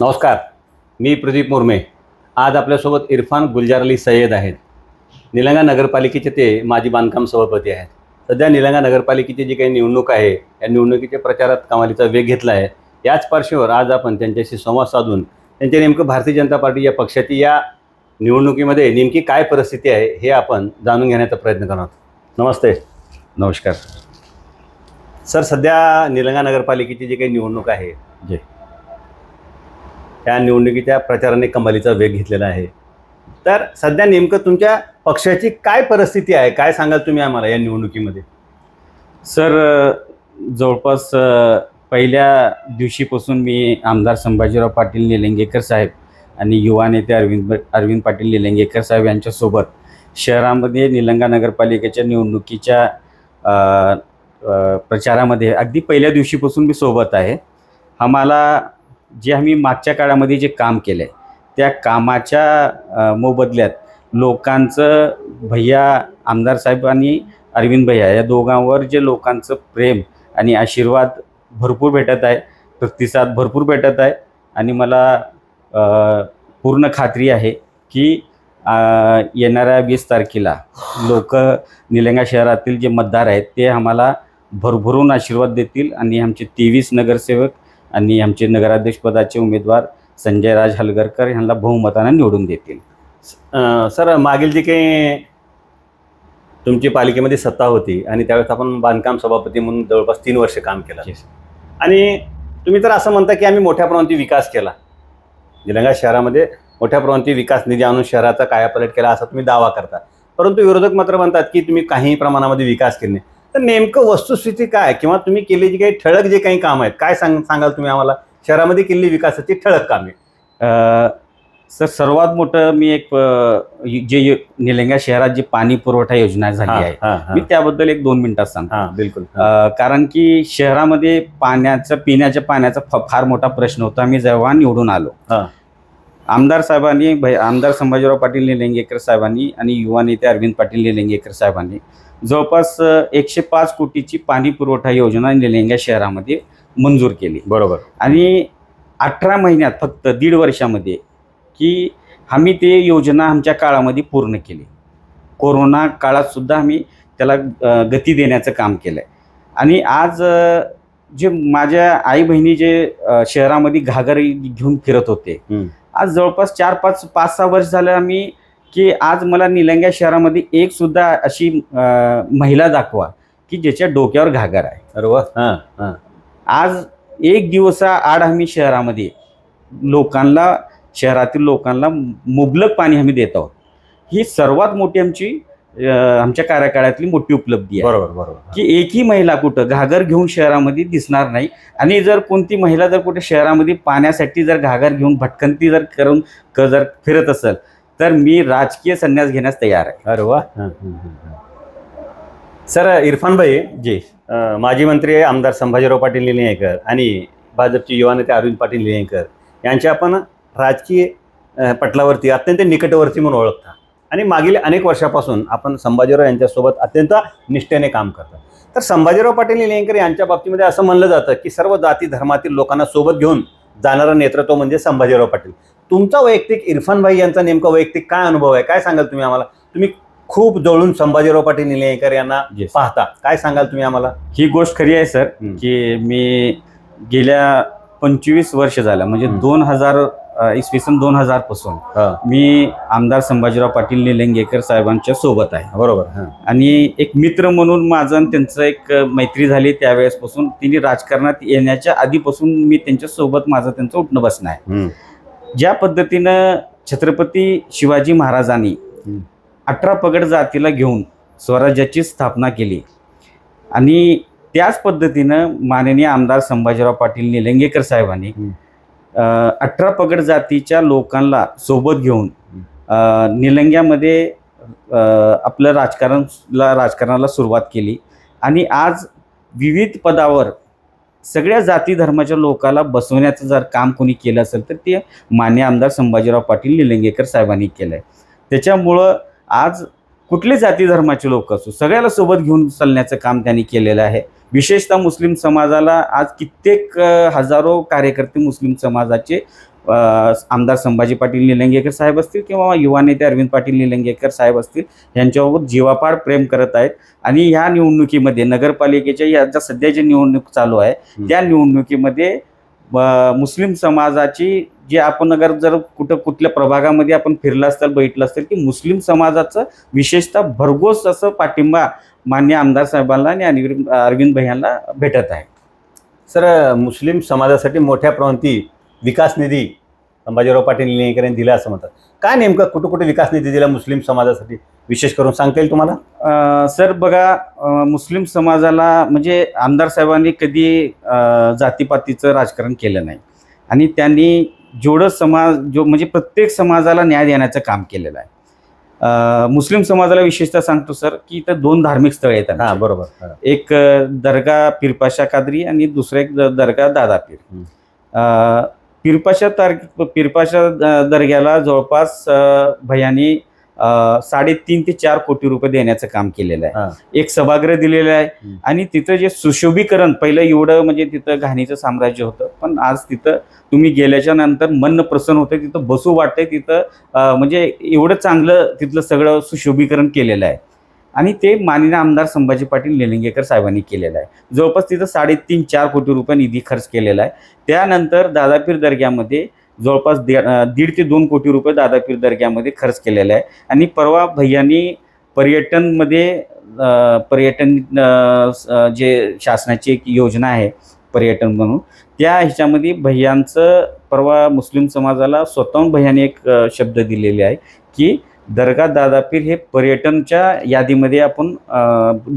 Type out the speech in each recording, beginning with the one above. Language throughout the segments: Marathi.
नमस्कार. मी प्रदीप मुर्मे. आज आपल्यासोबत इरफान गुलजार अली सय्यद आहेत. निलंगा नगरपालिकेचे ते माजी बांधकाम सभापती आहेत. सध्या निलंगा नगरपालिकेची जी काही निवडणूक आहे, या निवडणुकीच्या प्रचारात कमालीचा वेग घेतला आहे. याच पार्श्वभूमीवर आज आपण त्यांच्याशी संवाद साधून त्यांच्या नेमकं भारतीय जनता पार्टी या पक्षाची या निवडणुकीमध्ये नेमकी काय परिस्थिती आहे हे आपण जाणून घेण्याचा प्रयत्न करणार आहोत. नमस्ते. नमस्कार. सर, सध्या निलंगा नगरपालिकेची जी काही निवडणूक आहे, जे त्या निवडणुकीच्या प्रचाराने कमालीचा वेग घेतलेला आहे. तर सध्या नेमकं तुमच्या पक्षाची काय परिस्थिती आहे, काय सांगाल तुम्ही आम्हाला या निवडणुकीमध्ये? सर, जवळपास पहिल्या दिवशीपासून मी आमदार संभाजीराव पाटील निलंगेकर साहेब आणि युवा नेते अरविंद पाटील निलंगेकर साहेब यांच्यासोबत शहरामध्ये निलंगा नगरपालिकेच्या निवडणुकीच्या प्रचारामध्ये अगदी पहिल्या दिवशीपासून मी सोबत आहे. आम्हाला जे आम्ही मागच्या काळामध्ये जे काम केलं आहे त्या कामाच्या मोबदल्यात लोकांचं भैया आमदार साहेब आणि अरविंद भैया या दोघांवर जे लोकांचं प्रेम आणि आशीर्वाद भरपूर भेटत आहे, प्रतिसाद भरपूर भेटत आहे. आणि मला पूर्ण खात्री आहे की येणाऱ्या 20 तारखेला लोक निलंगा शहरातील जे मतदार आहेत ते आम्हाला भरभरून आशीर्वाद देतील आणि आमचे 23 नगरसेवक आणि आमचे नगराध्यक्षपदाचे उमेदवार संजय राज हलगरकर यांना बहुमताने निवडून देतील. सर, मागील जी काही तुमची पालिकेमध्ये सत्ता होती आणि त्यावेळेस आपण बांधकाम सभापती म्हणून जवळपास 3 वर्ष काम केलं. आणि तुम्ही तर असं म्हणता की आम्ही मोठ्या प्रमाणात विकास केला, निलंगा शहरामध्ये मोठ्या प्रमाणात विकास निधी आणून शहराचा कायापालट केला असा तुम्ही दावा करता. परंतु विरोधक मात्र म्हणतात की तुम्ही काही प्रमाणामध्ये विकास केले. तर नेमकं वस्तुस्थिती काय, किंवा तुम्ही केलेली जी काही ठळक जे काही काम आहेत काय सांगाल तुम्ही आम्हाला शहरामध्ये केलेली विकासाची ठळक कामे? सर, सर्वात मोठं मी एक जे निलंगा शहरात जी पाणी पुरवठा योजना झाली आहे मी त्याबद्दल 1-2 मिनिटात सांगतो. बिलकुल. कारण की शहरामध्ये पिण्याच्या पाण्याचा फार मोठा प्रश्न होता. मी जेव्हा निवडून आलो, आमदार संभाजीराव पाटील निलंगेकर साहेबांनी आणि युवा नेते अरविंद पाटील निलंगेकर साहेबांनी जवळपास 105 कोटीची पाणी पुरवठा योजना निलंगा शहरामध्ये मंजूर केली. बरोबर. आणि 18 महिन्यात, फक्त 1.5 वर्षामध्ये की आम्ही ते योजना आमच्या काळामध्ये पूर्ण केली. कोरोना काळात सुद्धा आम्ही त्याला गती देण्याचं काम केलं आहे. आणि आज जे माझ्या आई बहिणी जे शहरामध्ये घागर घेऊन फिरत होते, आज जवळपास 5-6 वर्ष झालं आम्ही की आज मला निलंगा शहरामध्ये एक सुद्धा अशी महिला दाखवा की ज्याच्या डोक्यावर घागर आहे. अरे वा. आज एक दिवसाआड आम्ही शहरातील लोकांना मुबलक पाणी आम्ही देत आहोत. ही सर्वात मोठी आमच्या कार्यकाळातली मोठी उपलब्धी आहे. बरोबर. की एकही महिला कुठं घागर घेऊन शहरामध्ये दिसणार नाही. आणि जर कोणती महिला जर कुठे शहरामध्ये पाण्यासाठी जर घागर घेऊन भटकंती करून फिरत असेल तर मी राजकीय संन्यास घेण्यास तयार आहे. अरे वा. सर, इरफान भाई जी माजी मंत्री आमदार संभाजीराव पाटील निलंगेकर आणि भाजपचे युवा नेते अरविंद पाटील निलंगेकर यांच्या आपण राजकीय पटलावरती अत्यंत निकटवर्ती म्हणून ओळखता. आणि मागील अनेक वर्षापासून आपण संभाजीराव यांच्यासोबत अत्यंत निष्ठेने काम करता. तर संभाजीराव पाटील निलंगेकर यांच्या बाबतीमध्ये असं म्हणलं जातं की सर्व जाती धर्मातील लोकांना सोबत घेऊन जाणारं नेतृत्व म्हणजे संभाजीराव पाटील. तुमचा वैयक्तिक इरफान भाई यांचा नेमका वैयक्तिक काय अनुभव आहे, काय सांगाल तुम्ही आम्हाला? तुम्ही खूप जवळून संभाजीराव पाटील निलंगेकर यांना पाहता, काय सांगाल तुम्ही आम्हाला? ही गोष्ट खरी आहे सर की मी गेल्या 25 वर्ष झालं, म्हणजे 2000 पासून मी आमदार संभाजीराव पाटील निलंगेकर साहेबांच्या सोबत आहे. बरोबर. आणि एक मित्र म्हणून माझं त्यांचं एक मैत्री झाली त्यावेळेसपासून. तिने राजकारणात येण्याच्या आधीपासून मी त्यांच्यासोबत त्यांचं उठणं बसणं आहे. ज्या पद्धतीनं छत्रपती शिवाजी महाराजांनी 18 पगड जातीला घेऊन स्वराज्याची स्थापना केली आणि त्याच पद्धतीनं माननीय आमदार संभाजीराव पाटील निलंगेकर साहेबांनी 18 पगड जातीच्या लोकांना सोबत घेऊन निलंग्यामध्ये आपलं राजकारणाला सुरुवात केली. आणि आज विविध पदावर सगळ्या जाती धर्माच्या लोकांना बसवण्याचं जर काम कोणी केलं असेल तर ते माननीय आमदार संभाजीराव पाटील निलंगेकर साहेबांनी केलं आहे. त्याच्यामुळं आज कुठले जाती धर्माचे लोक असो सगळ्याला सोबत घेऊन चालण्याचं काम त्यांनी केलेलं आहे. विशेषतः मुस्लिम समाजाला आज कित्येक हजारो कार्यकर्ते मुस्लिम समाजाचे आमदार संभाजी पाटील निलंगेकर साहेब असतील किंवा युवा नेते अरविंद पाटील निलंगेकर साहेब असतील, यांच्यावर जीवापाड प्रेम करत आहेत. आणि ह्या निवडणुकीमध्ये नगरपालिकेच्या या ज्या सध्याची निवडणूक चालू आहे त्या निवडणुकीमध्ये मुस्लिम समाजाची जे आपण जर कुठल्या प्रभागामध्ये आपण फिरलं असतं बघितलं असेल की मुस्लिम समाजाचं विशेषतः भरघोस असं पाठिंबा मान्य आमदार साहेबांना आणि अरविंद भैयांना भेटत आहे. सर, मुस्लिम समाजासाठी मोठ्या प्रमाणात विकास निधी संभाजीराव पाटील निलंगेकर यांनी दिला असं म्हणतात. काय नेमकं कुठं कुठे विकास निधी दिला मुस्लिम समाजासाठी विशेष करून सांगता येईल तुम्हाला? सर बघा, मुस्लिम समाजाला म्हणजे आमदार साहेबांनी कधी जातीपातीचं राजकारण केलं नाही आणि त्यांनी जेवढं म्हणजे प्रत्येक समाजाला न्याय देण्याचं काम केलेलं आहे. मुस्लिम समाजाला विशेषतः सांगतो सर की इथं 2 धार्मिक स्थळे आहेत. हां, बरोबर. एक दर्गा पीरपाशा कादरी आणि दुसरं एक दर्गा दादा पीर. पीरपाशा दर्ग्याला जवळपास भैयांनी 3.5 ते 4 कोटी रुपये देण्याचं काम केलेलं आहे. एक सभागृह दिलेलं आहे आणि तिथं जे सुशोभीकरण, पहिलं एवढं म्हणजे तिथं घाणीचं साम्राज्य होतं, पण आज तिथं तुम्ही गेल्याच्या नंतर मन प्रसन्न होतं, तिथं बसू वाटतंय, तिथं म्हणजे एवढं चांगलं तिथलं सगळं सुशोभीकरण केलेलं आहे. आणि ते माननीय आमदार संभाजी पाटील निलंगेकर साहेबांनी केलेलं आहे. जवळपास तिथं 3.5-4 कोटी रुपये निधी खर्च केलेला आहे. त्यानंतर दादापीर दर्ग्यामध्ये जवळपास 1.5 ते 2 कोटी रुपये दादापीर दर्ग्यामध्ये खर्च केलेला आहे. आणि परवा भैयांनी पर्यटन जे शासनाची एक योजना आहे पर्यटन म्हणून, त्या ह्याच्यामध्ये भैयांचं परवा मुस्लिम समाजाला स्वतःहून भैयाने एक शब्द दिलेले आहे की दर्गा दादापीर हे पर्यटनच्या यादीमध्ये आपण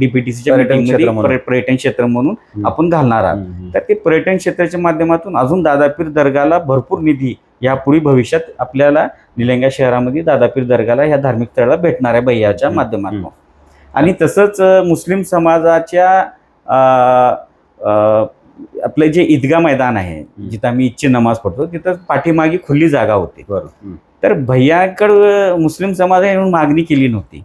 DPTCच्या मीटिंगमध्ये पर्यटन क्षेत्र म्हणून आपण घालणार आहोत. तर ते पर्यटन क्षेत्राच्या माध्यमातून अजून दादापीर दर्गाला भरपूर निधी यापुढे भविष्यात आपल्याला निलंगा शहरामध्ये दादापीर दर्गाला ह्या धार्मिक स्थळाला भेटणार आहे भैयाच्या माध्यमातून. आणि तसंच मुस्लिम समाजाच्या आपलं जे ईदगाह मैदान आहे जिथं आम्ही ईदची नमाज पढतो, तिथं पाठीमागे खुली जागा होती. तर भैयाकडं मुस्लिम समाजाने येऊन मागणी केली नव्हती,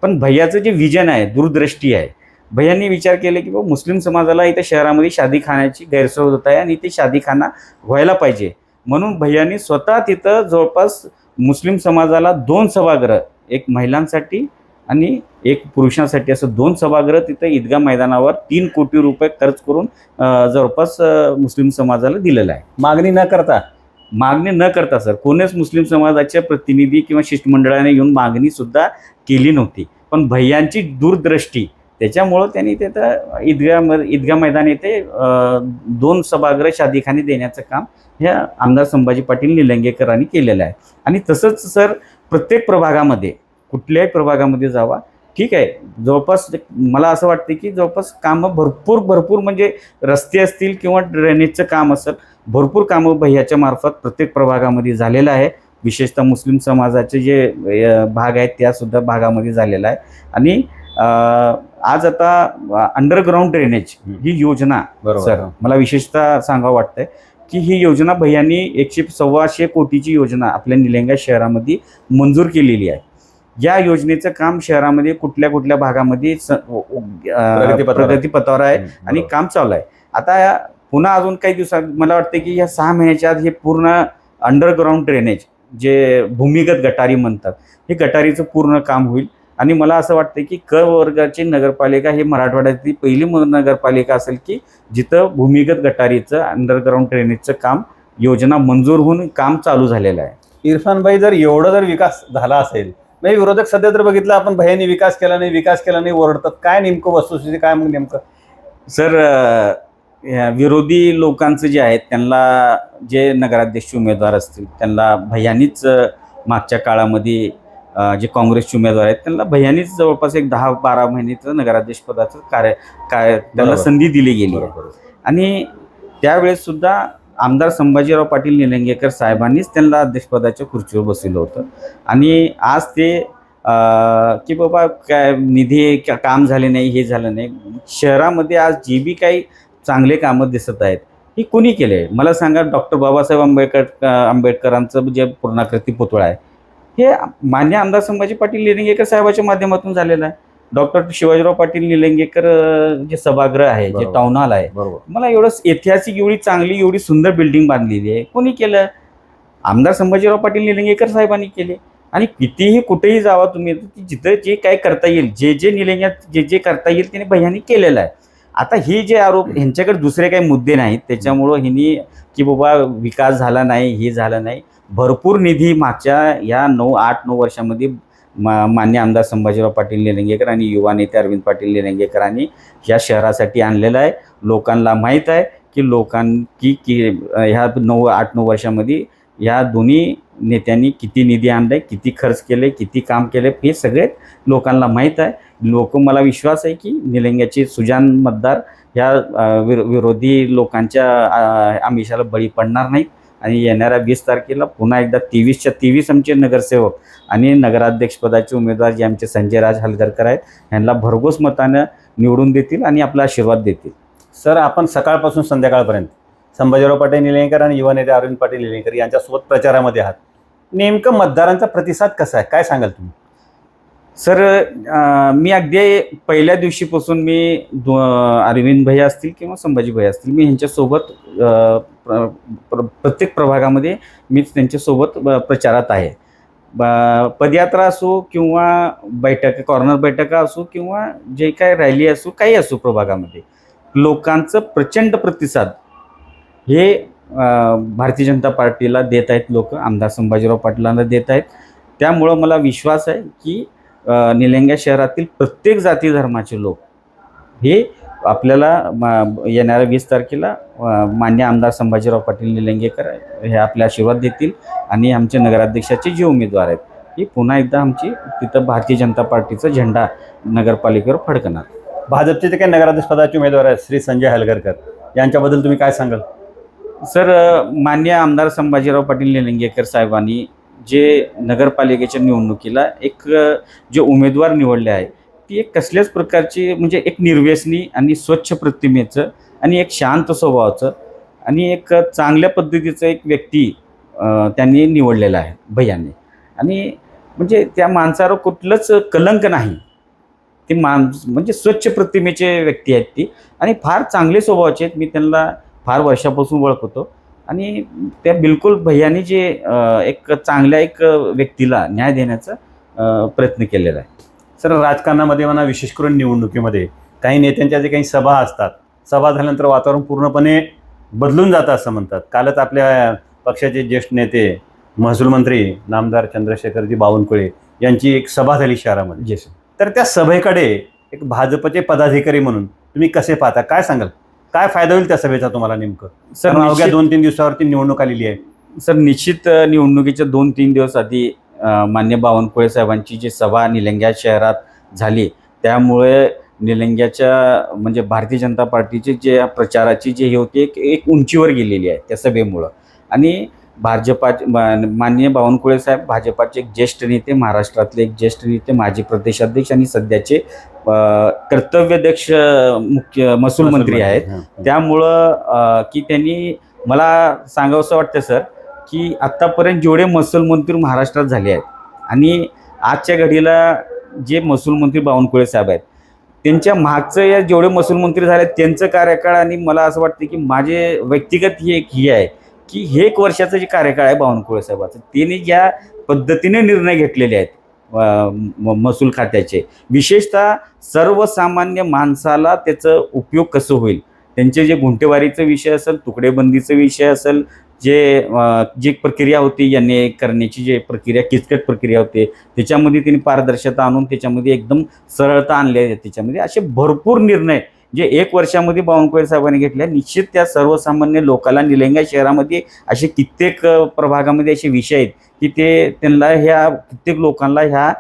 पण भैयाचं जे विजन आहे, दूरदृष्टी आहे, भैयांनी विचार केले की बाबा मुस्लिम समाजाला इथं शहरामध्ये शादीखान्याची गैरसोय होत आहे आणि इथे शादीखाना व्हायला पाहिजे, म्हणून भैयांनी स्वतः तिथं जवळपास मुस्लिम समाजाला 2 सभागृह, एक महिलांसाठी आणि एक पुरुषांसाठी, असं 2 सभागृह तिथं ईदगाह मैदानावर 3 कोटी रुपये खर्च करून जवळपास मुस्लिम समाजाला दिलेलं आहे. मागणी न करता सर कोणीच मुस्लिम समाजाच्या प्रतिनिधी किंवा शिष्टमंडळाने येऊन मागणी सुद्धा केली नव्हती, पण भैयांची दूरदृष्टी त्याच्यामुळं त्यांनी तिथं ईदगाह मैदान येथे 2 सभागृह शादीखाने देण्याचं काम ह्या आमदार संभाजी पाटील निलंगेकरांनी केलेलं आहे. आणि तसंच सर प्रत्येक प्रभागामध्ये, कुठल्याही प्रभागामध्ये जावा, ठीक आहे, जवळपास मला असं वाटतं की जवळपास कामं भरपूर म्हणजे रस्ते असतील किंवा ड्रेनेजचं काम असेल, भरपूर कामं भैयाच्या मार्फत प्रत्येक प्रभागामध्ये झालेलं आहे. विशेषतः मुस्लिम समाजाचे जे भाग आहेत त्यासुद्धा भागामध्ये झालेला आहे. आणि आज आता अंडरग्राऊंड ड्रेनेज ही योजना सर मला विशेषतः सांगावं वाटतंय की ही योजना भैयांनी 100-125 कोटीची योजना आपल्या निलंगा शहरामध्ये मंजूर केलेली आहे. या योजनेचं काम शहरामध्ये कुठल्या भागामध्ये प्रगतीपथावर आहे आणि काम चालू आहे. आता पुन्हा अजून काही दिवसात मला वाटतं की या 6 महिन्याच्या आत हे पूर्ण अंडरग्राऊंड ड्रेनेज जे भूमिगत गटारी म्हणतात, हे गटारीचं पूर्ण काम होईल. आणि मला असं वाटतं की क वर्गाची नगरपालिका हे मराठवाड्यातली पहिली नगरपालिका असेल की जिथं भूमिगत गटारीचं अंडरग्राऊंड ड्रेनेजचं काम योजना मंजूर होऊन काम चालू झालेलं आहे. इरफान भाई, जर विकास झाला असेल, म्हणजे विरोधक सध्या तर बघितलं आपण भैयांनी विकास केला नाही ओरडतात, काय नेमकं वस्तुस्थिती काय मग नेमकं? सर विरोधी लोकांचं जे आहेत त्यांना जे नगराध्यक्ष उमेदवार असतील त्यांना भैयांनीच मागच्या काळामध्ये जे काँग्रेसचे उमेदवार आहेत त्यांना भैयांनीच जवळपास एक 10-12 महिन्याचं नगराध्यक्ष पदाचं त्यांना संधी दिली गेली आहे. आणि त्यावेळेस सुद्धा आमदार संभाजीराव पाटील निलंगेकर साहेबांनीच त्यांना अध्यक्षपदाच्या खुर्चीवर बसवलं होतं. आणि आज ते की बाबा काय निधी काम झाले नाही, हे झालं नाही, शहरामध्ये आज जे बी काही चांगले कामं दिसत आहेत ही कोणी केले? मला सांगा, डॉक्टर बाबासाहेब आंबेडकरांचं जे पूर्णाकृती पुतळा आहे हे मान्य आमदार संभाजी पाटील निलंगेकर साहेबाच्या माध्यमातून झालेलं आहे. डॉक्टर शिवाजीराव पाटील निलंगेकर जे सभागृह आहे, जे टाउन हॉल आहे, मला एवढं ऐतिहासिक, एवढी चांगली, एवढी सुंदर बिल्डिंग बांधलेली आहे, कोणी केलं? आमदार संभाजीराव पाटील निलंगेकर साहेबांनी केले. आणि कितीही कुठेही जावा तुम्ही, जिथं जे काय करता येईल, जे निलंग्यात जे करता येईल त्याने भैयांनी केलेलं आहे. आता ही जे आरोप, ह्यांच्याकडे दुसरे काही मुद्दे नाहीत, त्याच्यामुळं ह्यांनी की बाबा विकास झाला नाही, हे झालं नाही. भरपूर निधी मागच्या या 8-9 वर्षामध्ये मान्य आमदार संभाजीराव पाटील निलंगेकर आणि युवा नेते अरविंद पाटील निलंगेकरांनी या शहरासाठी आणलेलं आहे. लोकांना माहीत आहे की ह्या 8-9 वर्षामध्ये या दोन्ही नेत्यांनी किती निधी आणलाय, किती खर्च केले, किती काम केले, हे सगळे लोकांना माहीत आहे. मला विश्वास आहे की निलंग्याचे सुजाण मतदार ह्या विरोधी लोकांच्या आमिषाला बळी पडणार नाहीत. आणि येणाऱ्या 20 तारखेला पुन्हा एकदा 23च्या 23 आमचे नगरसेवक आणि नगराध्यक्षपदाचे उमेदवार जे आमचे संजयराज हलगरकर आहेत, यांना भरघोस मतानं निवडून देतील आणि आपला आशीर्वाद देतील. सर, आपण सकाळपासून संध्याकाळपर्यंत संभाजीराव पाटील निलंगेकर आणि युवा नेते अरविंद पाटील निलंगेकर यांच्यासोबत प्रचारामध्ये आहात. नेमकं मतदारांचा प्रतिसाद कसा आहे, काय सांगाल तुम्ही? सर, मी अगदी पहिल्या दिवशीपासून मी अरविंद भैया असतील किंवा संभाजी भैया असतील, मी ह्यांच्यासोबत प्रत्येक प्रभागामध्ये मीच त्यांच्यासोबत प्रचारात आहे. पदयात्रा असो किंवा कॉर्नर बैठका असो किंवा जे काय रॅली असो, काही असो, प्रभागामध्ये लोकांचं प्रचंड प्रतिसाद हे भारतीय जनता पार्टीला देत आहेत. लोक आमदार संभाजीराव पाटलांना देत आहेत. त्यामुळं मला विश्वास आहे की निलंगा शहरातील प्रत्येक जाती धर्माचे लोक हे आपल्याला येणाऱ्या 20 तारखेला मान्य आमदार संभाजीराव पाटील निलंगेकर हे आपले आशीर्वाद देतील आणि आमचे नगराध्यक्षाचे जे उमेदवार आहेत हे पुन्हा एकदा आमची तिथं भारतीय जनता पार्टीचा झेंडा नगरपालिकेवर फडकणार. भाजपचे जे काही नगराध्यक्षपदाचे उमेदवार आहेत श्री संजय हलगरकर, यांच्याबद्दल तुम्ही काय सांगाल? सर, मान्य आमदार संभाजीराव पाटील निलंगेकर साहेबांनी जे नगरपालिकेच्या निवडणुकीला जे उमेदवार निवडले आहे, ती एक कसल्याच प्रकारची म्हणजे एक निर्व्यसनी आणि स्वच्छ प्रतिमेचं आणि एक शांत स्वभावाचं आणि एक चांगल्या पद्धतीचं एक व्यक्ती त्यांनी निवडलेलं आहे भैयांनी. आणि म्हणजे त्या माणसावर कुठलंच कलंक नाही. ते म्हणजे स्वच्छ प्रतिमेचे व्यक्ती आहेत ती आणि फार चांगले स्वभावाचे आहेत. मी त्यांना फार वर्षापासून ओळखतो आणि त्या बिलकुल भैयांनी जे एक चांगल्या एक व्यक्तीला न्याय देण्याचा प्रयत्न केलेला आहे. सर, राजकारणामध्ये म्हणा, विशेष करून निवडणुकीमध्ये काही नेत्यांच्या जे काही सभा असतात, सभा झाल्यानंतर वातावरण पूर्णपणे बदलून जातं असं म्हणतात. कालच आपल्या पक्षाचे ज्येष्ठ नेते महसूल मंत्री नामदार चंद्रशेखरजी बावनकुळे यांची एक सभा झाली शहरामध्ये. तर त्या सभेकडे एक भाजपचे पदाधिकारी म्हणून तुम्ही कसे पाहता, काय सांगाल? काय फायदा होईल त्या सभेचा तुम्हाला नेमकं? सर, अवघ्या 2-3 दिवसावरती निवडणूक आलेली आहे. सर, निश्चित निवडणुकीच्या 2-3 दिवस आधी मान्य बावनकुळे साहेबांची जी सभा निलंग्या शहरात झाली, त्यामुळे निलंग्याच्या म्हणजे भारतीय जनता पार्टीचे जे प्रचाराची जे हे होती एक उंचीवर गेलेली आहे त्या सभेमुळं. आणि माननीय बावनकुळे साहेब भाजपाचे एक ज्येष्ठ नेते, महाराष्ट्रातले एक ज्येष्ठ नेते, माजी प्रदेशाध्यक्ष आणि सध्याचे कर्तव्याध्यक्ष मुख्य महसूल मंत्री आहेत. त्यामुळं की त्यांनी मला सांगावंसं वाटतं सर की आत्तापर्यंत जेवढे महसूल मंत्री महाराष्ट्रात झाले आहेत आणि आजच्या घडीला जे महसूल मंत्री बावनकुळे साहेब आहेत, त्यांच्या मागचं या जेवढे महसूल मंत्री झाले आहेत त्यांचं कार्यकाळ आणि मला असं वाटतं की माझे व्यक्तिगत ही आहे की हे 1 वर्षाचं जे कार्यकाळ आहे बावनकुळे साहेबाचं, त्यांनी ज्या पद्धतीने निर्णय घेतलेले आहेत महसूल खात्याचे, विशेषतः सर्वसामान्य माणसाला त्याचं उपयोग कसं होईल, त्यांचे जे गुंठेवारीचा विषय असेल, तुकडेबंदीचा विषय असेल, जी प्रक्रिया होती यांनी करण्याची जी प्रक्रिया, किचकट प्रक्रिया होती, त्याच्यामध्ये त्यांनी पारदर्शकता आणून त्याच्यामध्ये एकदम सरळता आणली आहे. त्याच्यामध्ये असे भरपूर निर्णय जे 1 वर्षामध्ये बावनकुळे साहेबांनी घेतले. निश्चित त्या सर्वसामान्य लोकांना निलंगा शहरामध्ये असे कित्येक प्रभागामध्ये असे विषय आहेत की त्यांना कित्येक लोकांना ह्या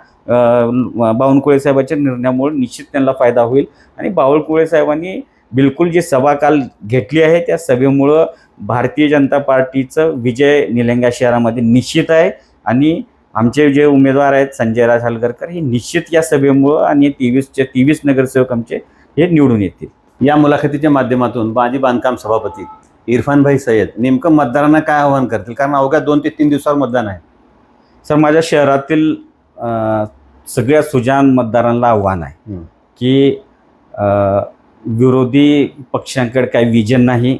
बावनकुळे साहेबांच्या निर्णयामुळे निश्चित त्यांना फायदा होईल. आणि बावनकुळे साहेबांनी बिलकुल जी सभा काल घेतली आहे त्या सभेमुळं भारतीय जनता पार्टीचं विजय निलंगा शहरामध्ये निश्चित आहे. आणि आमचे जे उमेदवार आहेत संजयराज हलगरकर, हे निश्चित या सभेमुळं आणि 23च्या 23 नगरसेवक आमचे हे निवडून येतील. या मुलाखतीच्या माध्यमातून माजी बांधकाम सभापती इरफानभाई सय्यद नेमकं मतदारांना काय आवाहन करतील, कारण अवघ्या 2 ते 3 दिवसावर मतदान आहे? सर, माझ्या शहरातील सगळ्या सुजाण मतदारांना आव्हान आहे की विरोधी पक्षांकडे काही विजन नाही,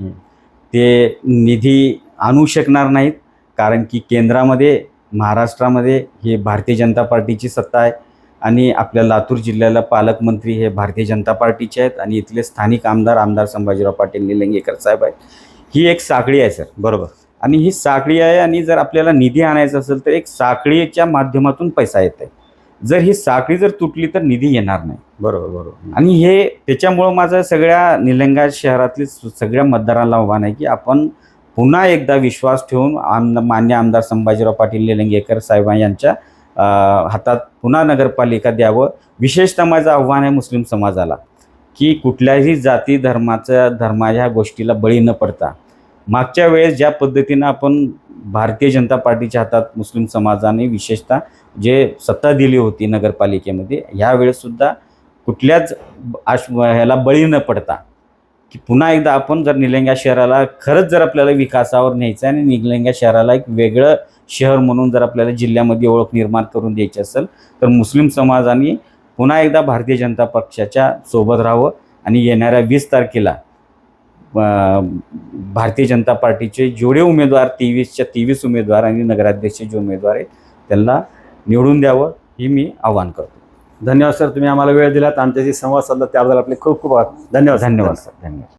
ते निधी आणू शकणार नाहीत, कारण की केंद्रामध्ये महाराष्ट्रामध्ये हे भारतीय जनता पार्टीची सत्ता आहे आणि आपल्या लातूर जिल्ह्याला पालकमंत्री हे भारतीय जनता पार्टीचे आहेत आणि इथले स्थानिक आमदार संभाजीराव पाटील निलंगेकर साहेब आहेत. ही एक साखळी आहे सर. बरोबर. आणि ही साखळी आहे आणि जर आपल्याला निधी आणायचा असेल तर एक साखळीच्या माध्यमातून पैसा येत आहे. जर ही साखळी जर तुटली तर निधी येणार नाही. बरोबर बरोबर. आणि हे त्याच्यामुळं माझं सगळ्या निलंगा शहरातले सगळ्या मतदारांना आव्हान आहे की आपण पुन्हा एकदा विश्वास ठेवून मान्य आमदार संभाजीराव पाटील निलंगेकर साहेब यांच्या हातात पुन्हा नगरपालिका द्यावं. विशेषतः माझं आव्हान आहे मुस्लिम समाजाला की कुठल्याही जाती धर्मा ह्या गोष्टीला बळी न पडता मागच्या वेळेस ज्या पद्धतीनं आपण भारतीय जनता पार्टीच्या हातात मुस्लिम समाजाने विशेषतः जे सत्ता दिली होती नगरपालिकेमध्ये, ह्यावेळेससुद्धा कुठल्याच ह्याला बळी न पडता की पुन्हा एकदा आपण जर निलंगा शहराला खरंच जर आपल्याला विकासावर न्यायचं आहे आणि निलंगा शहराला एक वेगळं शहर म्हणून जर आपल्याला जिल्ह्यामध्ये ओळख निर्माण करून द्यायची असेल तर मुस्लिम समाजाने पुन्हा एकदा भारतीय जनता पक्षाच्या सोबत राहावं आणि येणाऱ्या 20 तारखेला भारतीय जनता पार्टीचे जेवढे उमेदवार 23च्या 23 उमेदवार आणि नगराध्यक्षचे जे उमेदवार आहेत त्यांना निवडून द्यावं ही मी आवाहन करतो. धन्यवाद सर, तुम्ही आम्हाला वेळ दिलात, आमच्याशी संवाद साधला त्याबद्दल आपले खूप खूप धन्यवाद. धन्यवाद सर. धन्यवाद.